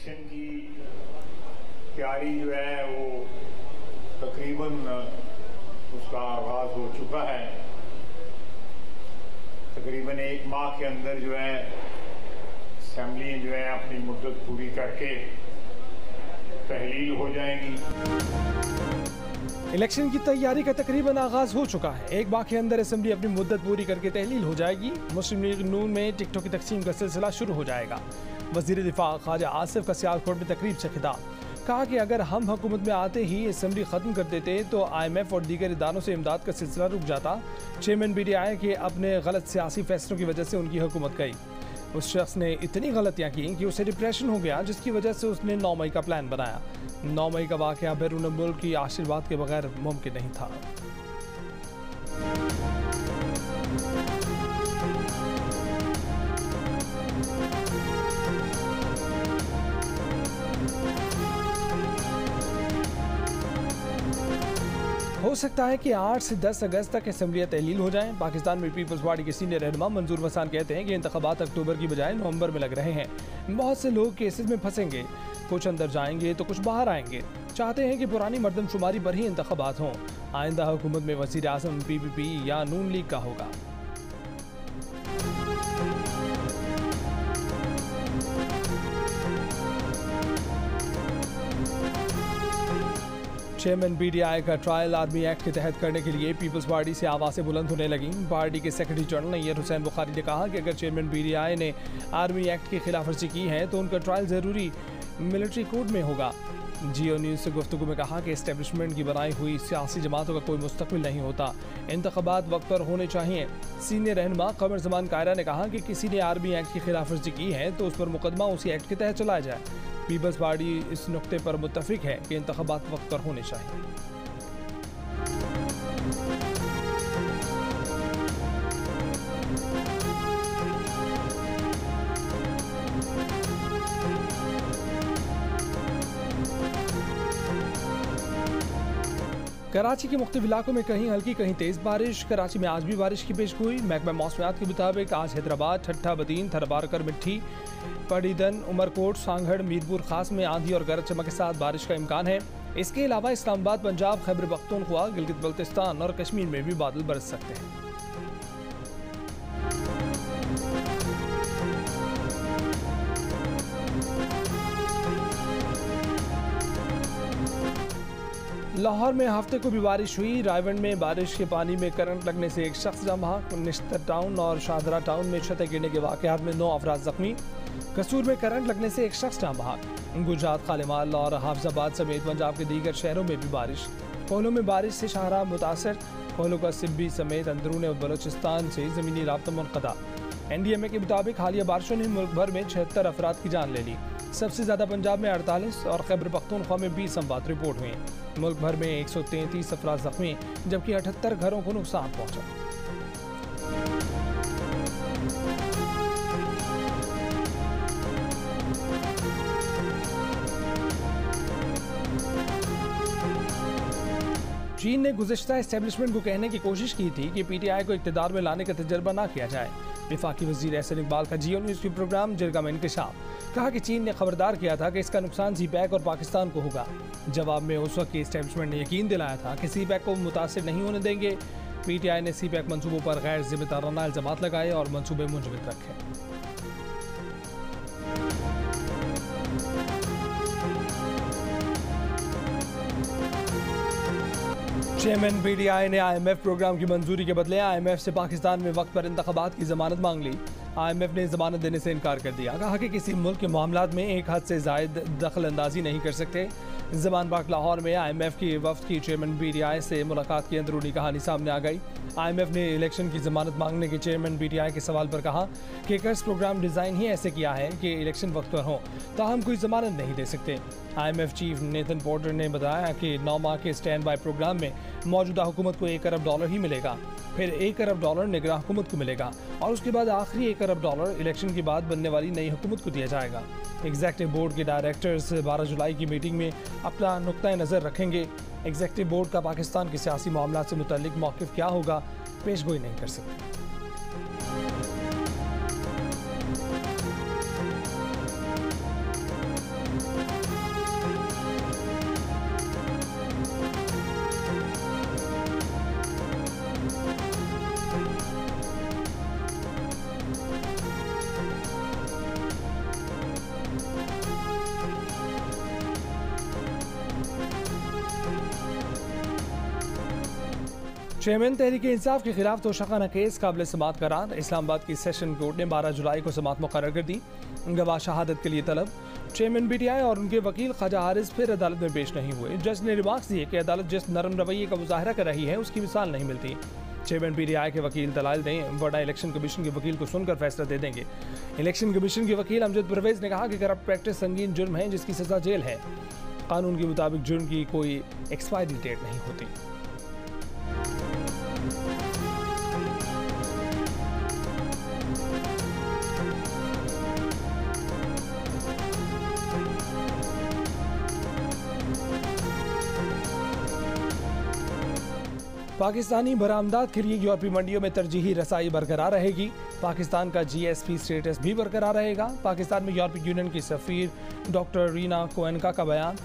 Election की तैयारी जो है वो तकरीबन उसका आगाज़ हो चुका है। तकरीबन एक माह के अंदर जो है असेंबली जो है अपनी मुद्दत पूरी करके तहलील हो जाएंगी। इलेक्शन की तैयारी का तकरीबन आगाज हो चुका है। एक माह के अंदर असेंबली अपनी मुद्दत पूरी करके तहलील हो जाएगी। मुस्लिम लीग नून में टिकटों की तकसीम का सिलसिला शुरू हो जाएगा। वजीर दिफा ख्वाजा आसिफ का सियालकोट में तकरीब से खिताब, कहा कि अगर हम हुकूमत में आते ही असेंबली खत्म कर देते तो IMF और दीगर इदारों से इमदाद का सिलसिला रुक जाता। चेयरमैन PTI के अपने गलत सियासी फैसलों की वजह से उनकी हुकूमत गई। उस शख्स ने इतनी गलतियां की कि उसे डिप्रेशन हो गया, जिसकी वजह से उसने 9 मई का प्लान बनाया। 9 मई का वाक़या बैरून मुल्क की आशीर्वाद के बगैर मुमकिन नहीं था। हो सकता है कि 8 से 10 अगस्त तक असेंबलियाँ तहलील हो जाएं। पाकिस्तान में पीपल्स पार्टी के सीनियर रहनुमा मंजूर वसान कहते हैं कि इंतखाबात अक्टूबर की बजाय नवंबर में लग रहे हैं। बहुत से लोग केसेस में फंसेंगे, कुछ अंदर जाएंगे तो कुछ बाहर आएंगे। चाहते हैं कि पुरानी मर्दमशुमारी पर ही इंतखाबात हों। आइंदा हुकूमत में वज़ीर आज़म PPP या नून लीग का होगा। चेयरमैन PTI का ट्रायल आर्मी एक्ट के तहत करने के लिए पीपल्स पार्टी से आवाज़ें बुलंद होने लगी। पार्टी के सेक्रेटरी जनरल नैयर हुसैन बुखारी ने कहा कि अगर चेयरमैन PTI ने आर्मी एक्ट की खिलाफ वर्जी की है तो उनका ट्रायल ज़रूरी मिलिट्री कोर्ट में होगा। जियो न्यूज़ से गुफ्तगू में कहा कि एस्टेब्लिशमेंट की बनाई हुई सियासी जमातों का कोई मुस्तकबिल नहीं होता, इंतखाबात वक्त पर होने चाहिए। सीनियर रहनुमा कमर जमान कायरा ने कहा कि किसी ने आर्मी एक्ट की खिलाफ वर्जी की है तो उस पर मुकदमा उसी एक्ट के तहत चलाया जाए। पीपल्स पार्टी इस नुक्ते पर मुत्तफिक है कि इंतखाबात वक्त पर होने चाहिए। कराची के मुख्तलिफ इलाकों में कहीं हल्की कहीं तेज बारिश। कराची में आज भी बारिश की पेशगोई। महकमा मौसमियात के मुताबिक आज हैदराबाद, ठट्ठा, बदीन, थरबारकर, मिट्टी, पड़ीदन, उमरकोट, सांगड़, मीरपुर खास में आंधी और गरज चमक के साथ बारिश का इम्कान है। इसके अलावा इस्लामाबाद, पंजाब, खैबर पख्तूनख्वा, गिलगित बल्तिस्तान और कश्मीर में भी बादल बरस सकते हैं। लाहौर में हफ्ते को भी बारिश हुई। रायवंड में बारिश के पानी में करंट लगने से एक शख्स जाम बहक। निश्तर टाउन और शाहदरा टाउन में छतें गिरने के वाक़यात में 9 अफराद जख्मी। कसूर में करंट लगने से एक शख्स जाम बहक। गुजरात, खालिमाल और हाफजाबाद समेत पंजाब के दीगर शहरों में भी बारिश। कोहलों में बारिश से शाहराह मुतासर। कोहलों का सिब्बी समेत अंदरून बलोचिस्तान से ज़मीनी राब्ता मुनक़ता। NDMA के मुताबिक हालिया बारिशों ने मुल्क भर में 76 अफराद की जान ले ली। सबसे ज़्यादा पंजाब में 48 और खैबर पख्तूनख्वा में 20 अमवात रिपोर्ट हुए। मुल्क भर में 133 अफराद जख्मी, जबकि 78 घरों को नुकसान पहुंचा। चीन ने गुज़िश्ता एस्टेब्लिशमेंट को कहने की कोशिश की थी कि PTI को इक़्तिदार में लाने का तजर्बा ना किया जाए। वफाकी वज़ीर एहसन इकबाल का जियो न्यूज़ के प्रोग्राम जिरगा में इंकशाफ, कहा कि चीन ने खबरदार किया था कि इसका नुकसान CPEC और पाकिस्तान को होगा। जवाब में उस वक्त की एस्टेब्लिशमेंट ने यकीन दिलाया था कि CPEC को मुतासिर नहीं होने देंगे। PTI ने CPEC मनसूबों पर गैर जिम्मेदाराना इल्ज़ामात लगाए और मनसूबे मुंजमद रखे। चेयरमैन PTI ने IMF प्रोग्राम की मंजूरी के बदले IMF से पाकिस्तान में वक्त पर इंतखाबात की जमानत मांग ली। IMF ने जमानत देने से इनकार कर दिया। कहा कि किसी मुल्क के मामलात में एक हद से ज़ायद दखल अंदाजी नहीं कर सकते। ज़मान पाक लाहौर में IMF की वफ्द की चेयरमैन PTI से मुलाकात की अंदरूनी कहानी सामने आ गई। IMF ने इलेक्शन की जमानत मांगने के चेयरमैन PTI के सवाल पर कहा कि कर्ज प्रोग्राम डिज़ाइन ही ऐसे किया है कि इलेक्शन वक्त पर हो, ताहम कोई जमानत नहीं दे सकते। IMF चीफ नेथन पोर्टर ने बताया कि 9 माह के स्टैंड बाय प्रोग्राम में मौजूदा हुकूमत को $1 अरब ही मिलेगा, फिर $1 अरब निगरान हुकूमत को मिलेगा और उसके बाद आखिरी $1 अरब इलेक्शन के बाद बनने वाली नई हुकूमत को दिया जाएगा। एग्जेक्टिव बोर्ड के डायरेक्टर्स 12 जुलाई की मीटिंग में अपना नुक्ता नज़र रखेंगे। एग्जेक्टिव बोर्ड का पाकिस्तान के सियासी मामला से मुतल्लिक मौक़िफ़ क्या होगा, पेशगोई नहीं कर सकते। चेयरमैन तहरीक इंसाफ के खिलाफ तोशाखाना केस काबिल समाअत करार। इस्लामाबाद की सेशन कोर्ट ने 12 जुलाई को समाअत मुकर्रर कर दी। गवाह शहादत के लिए तलब। चेयरमैन पीटीआई और उनके वकील ख्वाजा हारिस फिर अदालत में पेश नहीं हुए। जज ने रिमार्क्स दिए कि अदालत जिस नरम रवैये का मुजाहरा कर रही है उसकी मिसाल नहीं मिलती। चेयरमैन पीटीआई के वकील दलाइल ने वडा इलेक्शन कमीशन के वकील को सुनकर फैसला दे देंगे। इलेक्शन कमीशन के वकील अमजद परवेज ने कहा कि करप्ट प्रैक्टिस संगीन जुर्म है जिसकी सजा जेल है। कानून के मुताबिक जुर्म की कोई एक्सपायरी डेट नहीं होती। पाकिस्तानी बरामदात के लिए यूरोपीय मंडियों में तरजीही रसाई बरकरार रहेगी। पाकिस्तान का जीएसपी स्टेटस भी बरकरार रहेगा। पाकिस्तान में यूरोपीय यूनियन की सफीर डॉक्टर रीना कोएनका का बयान।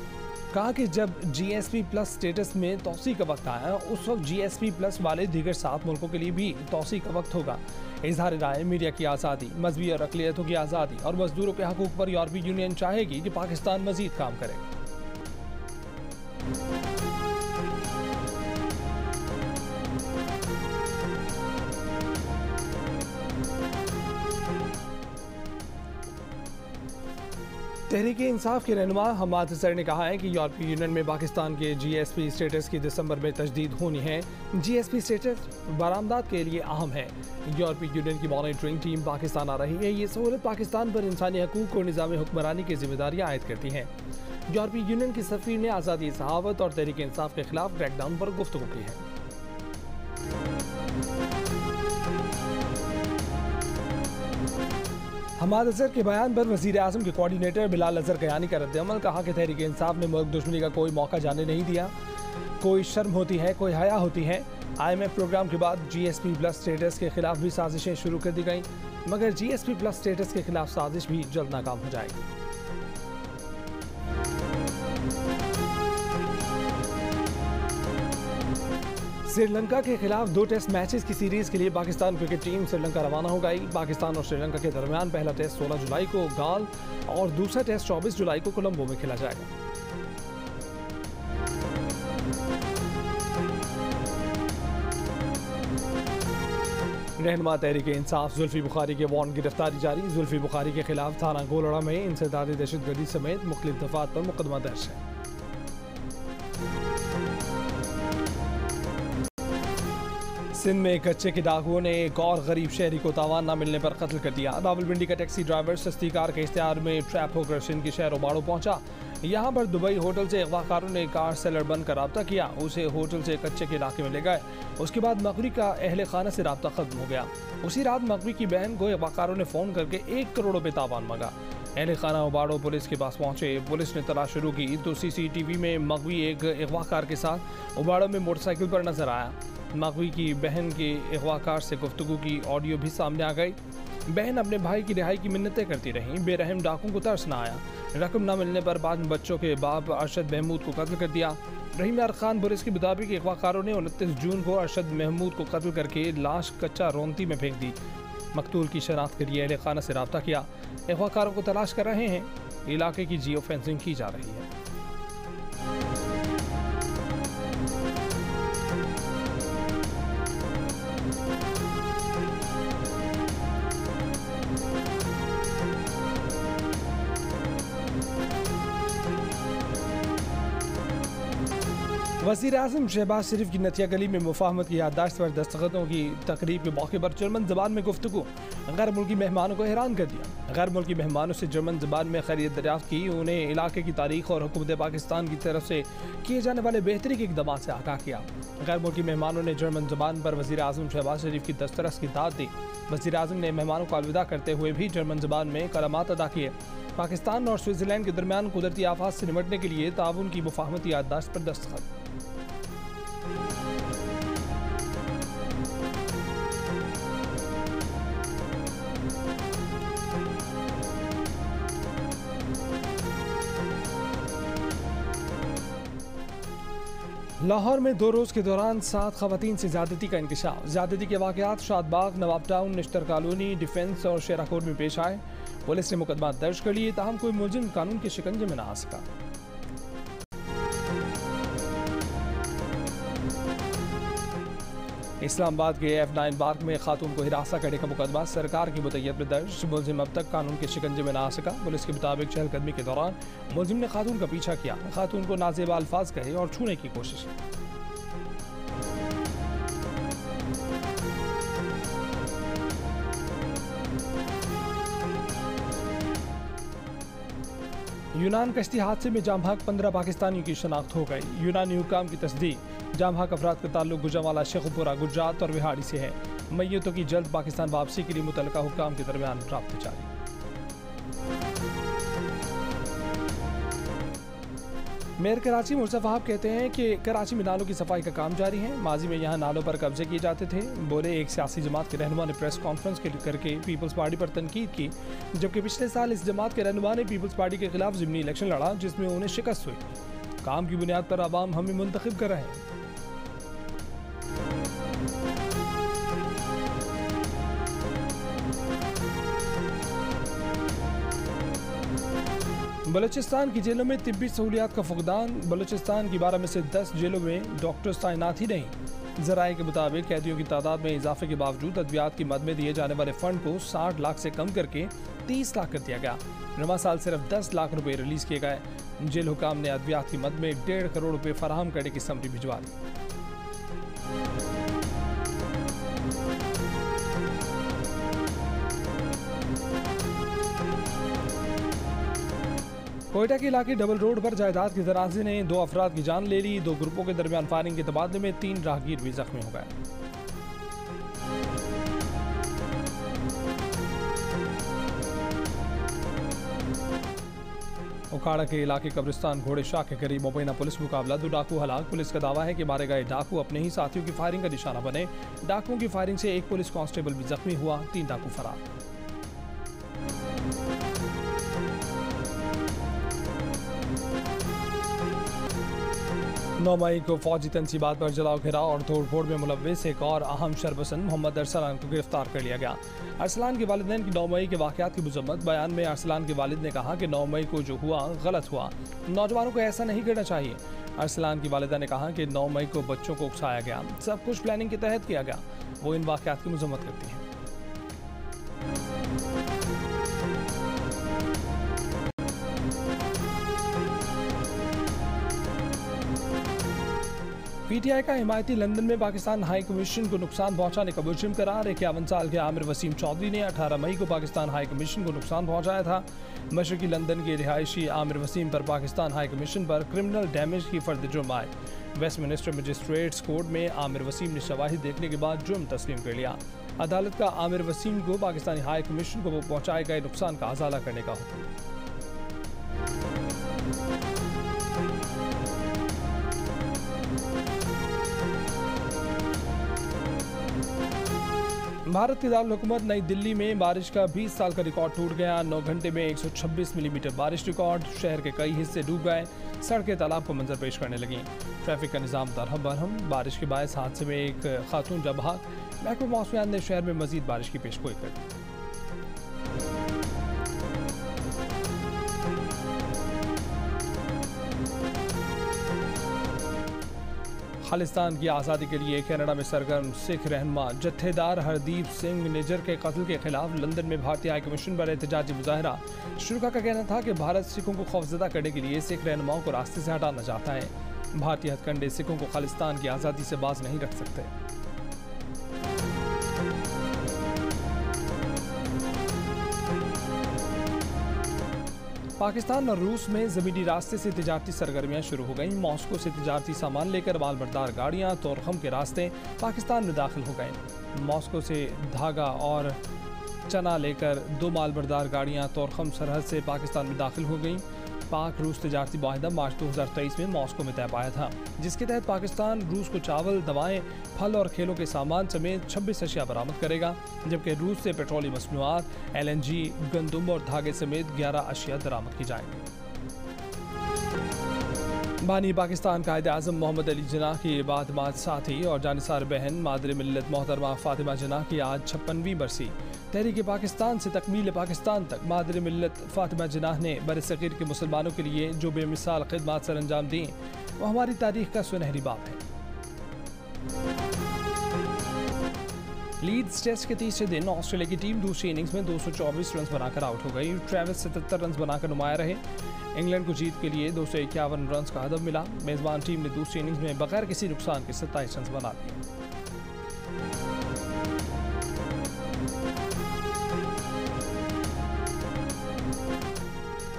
कहा कि जब जीएसपी प्लस स्टेटस में तोसी का वक्त आया उस वक्त जीएसपी प्लस वाले दीगर 7 मुल्कों के लिए भी तोसी का वक्त होगा। इजहार राय, मीडिया की आज़ादी, मजहबी और अक़लियतों की आज़ादी और मजदूरों के हकूक़ पर यूरोपीय यूनियन चाहेगी कि पाकिस्तान मजीद काम करे। तहरीक इंसाफ के रहनुमा हमाद अजहर ने कहा है कि यूरोपीय यूनियन में पाकिस्तान के जीएसपी स्टेटस की दिसंबर में तजदीद होनी है। जीएसपी स्टेटस बरामदात के लिए अहम है। यूरोपीय यूनियन की मॉनिटरिंग टीम पाकिस्तान आ रही है। ये सहूलत पाकिस्तान पर इंसानी हकूक़ और निज़ाम हुक्मरानी की जिम्मेदारियाँ आयद करती हैं। यूरोपीय यूनियन की सफीर ने आज़ादी सहावत और तहरीक इंसाफ के खिलाफ क्रैकडाउन पर गुफ्तगू की है। हमाद अजहर के बयान पर वज़ीर आज़म के कोऑर्डिनेटर बिलाल अजहर कयानी का रद्द-ए-अमल। कहा कि तहरीक इंसाफ ने मुल्क दुश्मनी का कोई मौका जाने नहीं दिया। कोई शर्म होती है, कोई हया होती है। IMF प्रोग्राम के बाद जीएसपी प्लस स्टेटस के खिलाफ भी साजिशें शुरू कर दी गई, मगर जीएसपी प्लस स्टेटस के खिलाफ साजिश भी जल्द नाकाम हो जाएगी। श्रीलंका के खिलाफ 2 टेस्ट मैचेस की सीरीज के लिए पाकिस्तान क्रिकेट टीम श्रीलंका रवाना हो गई। पाकिस्तान और श्रीलंका के दरमियान पहला टेस्ट 16 जुलाई को गाल और दूसरा टेस्ट 24 जुलाई को कोलंबो में खेला जाएगा। रहनुमा तहरीक इंसाफ जुल्फी बुखारी के वारंट गिरफ्तारी जारी। जुल्फी बुखारी के खिलाफ थाना गोलड़ा में इंसदादी दहशतगर्दी समेत मुख्तलिफ दफात पर मुकदमा दर्ज है। सिंध में कच्चे के डाकुओं ने एक और गरीब शहरी को तावान न मिलने पर कत्ल कर दिया। रावलपिंडी का टैक्सी ड्राइवर सस्ती कार के इश्तिहार में ट्रैप होकर सिंध के शहर ओबाड़ो पहुंचा। यहां पर दुबई होटल से अगवाकारों ने कार सेलर बनकर रब्ता किया। उसे होटल से कच्चे के इलाके में ले गए। उसके बाद मकवी का अहले खाना से रब्ता खत्म हो गया। उसी रात मकवी की बहन को अगवाकारों ने फ़ोन करके 1 करोड़ रुपये तावान मांगा। अहले खाना ओबाड़ो पुलिस के पास पहुंचे। पुलिस ने तलाश शुरू की तो CCTV में मकवी एक अगवाकार के साथ ओबाड़ो में मोटरसाइकिल पर नजर आया। मकवी की बहन के अगवाकार से गुफ्तगू की ऑडियो भी सामने आ गई। बहन अपने भाई की रिहाई की मिन्नतें करती रहीं। बेरहम डाकुओं को तरस न आया। रकम न मिलने पर बाद में बच्चों के बाप अरशद महमूद को कत्ल कर दिया। रहीम यार खान पुलिस के मुताबिक अगवाकारों ने 29 जून को अरशद महमूद को कत्ल करके लाश कच्चा रोंती में फेंक दी। मकतूल की शनाख्त के लिए अहले खाना से रब्ता किया। अगवाकारों को तलाश कर रहे हैं। इलाके की जियो फेंसिंग की जा रही है। वज़ीर आज़म शहबाज शरीफ की नतिया गली में मुफाहमत की याददाश्त पर दस्तखतों की तकरीब के मौके पर जर्मन ज़बान में गुफ्तगू। गैर मुल्की मेहमानों को हैरान कर दिया। गैर मुल्की मेहमानों से जर्मन ज़बान में खैरियत दरियाफ्त की। उन्हें इलाके की तारीख और हुकूमत पाकिस्तान की तरफ से किए जाने वाले बेहतरी के इक़दामात से आगाह किया। गैर मुल्की मेहमानों ने जर्मन ज़बान पर वज़ीर आज़म शहबाज शरीफ की दस्तरस की दाद दी। वज़ीर आज़म ने मेहमानों को अलविदा करते हुए भी जर्मन ज़बान में कलमात अदा किए। पाकिस्तान और स्विट्ज़रलैंड के दरमियान कुदरती आफात से निपटने के लिए ताउन की मुफाहमती याददाश्त पर दस्तखत। लाहौर में 2 रोज़ के दौरान 7 खवातीन से ज़्यादती का इंकशाफ। ज़्यादती के वाक़यात शादबाग, नवाब टाउन, निश्तर कॉलोनी, डिफेंस और शेराकोट में पेश आए। पुलिस ने मुकदमा दर्ज कर लिए, ताहम कोई मुलजिम कानून के शिकंजे में न आ सका। इस्लामाबाद के F9 पार्क में खातून को हिरासत करने का मुकदमा सरकार की मुतैय्यत में दर्ज। मुलजिम अब तक कानून के शिकंजे में ना आ सका। पुलिस के मुताबिक चहलकदमी के दौरान मुलजिम ने खातून का पीछा किया, खातून को नाजेबा अल्फाज कहे और छूने की कोशिश की। यूनान कश्ती हादसे में जाम हक 15 पाकिस्तानियों की शनाख्त हो गई। यूनानी हुकाम की तस्दीक जाम हक अफराद का ताल्लुक गुजरांवाला, शेखुपुरा, गुजरात और विहाड़ी से है। मैयतों की जल्द पाकिस्तान वापसी के लिए मुतल्लिका हुकाम के दरमियान राब्ते जारी। मेयर कराची मुर्जा वहाब कहते हैं कि कराची में नालों की सफाई का काम जारी है। माजी में यहाँ नालों पर कब्जे किए जाते थे। बोले एक सियासी जमात के रहनुमा ने प्रेस कॉन्फ्रेंस करके पीपल्स पार्टी पर तनकीद की, जबकि पिछले साल इस जमात के रहनुमा ने पीपल्स पार्टी के खिलाफ ज़िमनी इलेक्शन लड़ा, जिसमें उन्हें शिकस्त हुई। काम की बुनियाद पर आवाम हमें मुंतखब कर रहे हैं। बलूचिस्तान की जेलों में तिब्बी सहूलियात का फुकदान। बलूचिस्तान की 12 में से 10 जेलों में डॉक्टर्स तैनात ही नहीं। ज़राए के मुताबिक कैदियों की तादाद में इजाफे के बावजूद अद्वियात की मद में दिए जाने वाले फंड को 60 लाख से कम करके 30 लाख कर दिया गया। रवा साल सिर्फ 10 लाख रुपए रिलीज किए गए। जेल हुकाम ने अद्वियात की मद में 1.5 करोड़ रुपए फराहम करने की समरी भिजवा दी। कोयटा के इलाके डबल रोड पर जायदाद के तनाज़े ने 2 अफराद की जान ले ली। 2 ग्रुपों के दरमियान फायरिंग के तबादले में 3 राहगीर भी जख्मी हो गए। उखाड़ा के इलाके कब्रिस्तान घोड़े शाह के करीब मुबैना पुलिस मुकाबला। 2 डाकू हलाक। पुलिस का दावा है कि मारे गए डाकू अपने ही साथियों की फायरिंग का निशाना बने। डाकुओं की फायरिंग से 1 पुलिस कांस्टेबल भी जख्मी हुआ। 3 डाकू फरार। 9 मई को फौजी तनसीबात पर जलाओ घेराव और तोड़फोड़ में मुलव्विस एक और अहम शरपसंद मोहम्मद अरसलान को गिरफ्तार कर लिया गया। अरसलान के वालिदैन की 9 मई के वाक़यात की मज़म्मत। बयान में अरसलान के वालिद ने कहा कि 9 मई को जो हुआ गलत हुआ, नौजवानों को ऐसा नहीं करना चाहिए। अरसलान की वालिदा ने कहा कि 9 मई को बच्चों को उकसाया गया, सब कुछ प्लानिंग के तहत किया गया। वो इन वाक़यात की मज़म्मत करती हैं। पीटीआई का हिमायती लंदन में पाकिस्तान हाई कमीशन को नुकसान पहुंचाने का मुजरिम करार। 51 साल के आमिर वसीम चौधरी ने 18 मई को पाकिस्तान हाई कमीशन को नुकसान पहुंचाया था। मशरकी लंदन के रिहायशी आमिर वसीम पर पाकिस्तान हाई कमीशन पर क्रिमिनल डैमेज की फर्द जुर्म आए। वेस्टमिनिस्टर मजिस्ट्रेट्स कोर्ट में आमिर वसीम ने शवाहिद देखने के बाद जुर्म तस्लीम कर लिया। अदालत का आमिर वसीम को पाकिस्तानी हाई कमीशन को पहुंचाए गए नुकसान का अजाला करने का हुक्म। भारत की दारुल-हुकूमत नई दिल्ली में बारिश का 20 साल का रिकॉर्ड टूट गया। 9 घंटे में 126 मिलीमीटर बारिश रिकॉर्ड। शहर के कई हिस्से डूब गए। सड़कें तालाब को मंजर पेश करने लगीं। ट्रैफिक का निज़ाम दरहम बरहम। बारिश के बायस हादसे में एक खातून जब भाग। महकमा मौसमियात ने शहर में मजीद बारिश की पेशगोई कर दी। खालिस्तान की आज़ादी के लिए कनाडा में सरगर्म सिख रहनुमा जत्थेदार हरदीप सिंह निज्जर के कत्ल के खिलाफ लंदन में भारतीय हाई कमीशन पर एहतजाजी मुजाहरा। शुरा का कहना था कि भारत सिखों को खौफजदा करने के लिए सिख रहनुमाओं को रास्ते से हटाना चाहता है। भारतीय हथकंडे सिखों को खालिस्तान की आज़ादी से बाज नहीं रख सकते। पाकिस्तान और रूस में ज़मीनी रास्ते से तिजारती सरगर्मियां शुरू हो गईं। मॉस्को से तिजारती सामान लेकर मालबरदार गाड़ियां तोरखम के रास्ते पाकिस्तान में दाखिल हो गए। मॉस्को से धागा और चना लेकर 2 मालबरदार गाड़ियां तोरखम सरहद से पाकिस्तान में दाखिल हो गईं। पाक रूस तिजारती माहिदा मार्च 2023 में मॉस्को में तय पाया था, जिसके तहत पाकिस्तान रूस को चावल, दवाएं, फल और खेलों के सामान समेत 26 अशिया बरामद करेगा, जबकि रूस से पेट्रोलियम मसनूआत, LNG, गंदुम और धागे समेत 11 अशिया दरामद की जाएंगी। बानी पाकिस्तान कायद आज़म मोहम्मद अली जिन्नाह की बादमाद साथी और जानिसार बहन मादर मिल्लत मोहतरमा फातिमा जिन्नाह की आज 56वीं बरसी। तहरीक पाकिस्तान से तकमील पाकिस्तान तक मादर मिल्लत फातिमा जिन्नाह ने बरसगीर के मुसलमानों के लिए जो बेमिसाल खिदमात सर अंजाम दी, वो हमारी तारीख का सुनहरी बाब है। लीड्स टेस्ट के तीसरे दिन ऑस्ट्रेलिया की टीम दूसरी इनिंग्स में 224 रन बनाकर आउट हो गई। ट्रेविस 77 रन बनाकर नुमाया रहे। इंग्लैंड को जीत के लिए 251 रन का हदफ मिला। मेजबान टीम ने दूसरी इनिंग्स में बगैर किसी नुकसान के 27 रन बना लिए।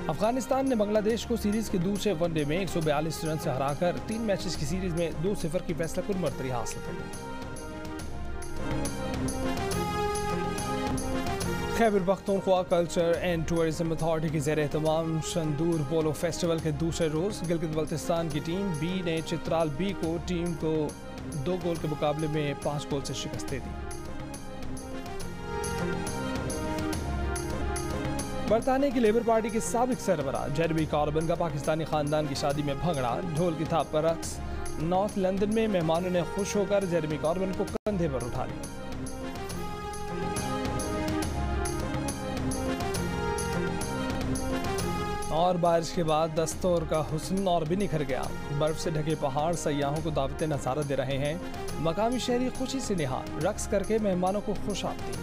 अफगानिस्तान ने बांग्लादेश को सीरीज के दूसरे वनडे में 142 रन से हराकर 3 मैचेस की सीरीज में 2-0 की फैसलाकुन बढ़तरी हासिल कर ली। Khyber Pakhtunkhwa culture and tourism authority के ज़ेर एहतमाम शंदूर पोलो फेस्टिवल के दूसरे रोज़ गिलगित बल्तिस्तान की टीम बी ने चित्राल बी को टीम को 2 गोल के मुकाबले में 5 गोल से शिकस्त दे दी। बरतानिया की लेबर पार्टी के साबिक सरबराह जेरेमी कॉर्बन का पाकिस्तानी खानदान की शादी में भंगड़ा, ढोल की थाप पर रक्स। नॉर्थ लंदन में मेहमानों ने खुश होकर जेरेमी कॉर्बन को कंधे पर उठा लिया। और बारिश के बाद दस्तूर का हुस्न और भी निखर गया। बर्फ से ढके पहाड़ सयाहों को दावतें नज़ारत दे रहे हैं। मकामी शहरी खुशी से निहाल रक्स करके मेहमानों को खुश आमदीद।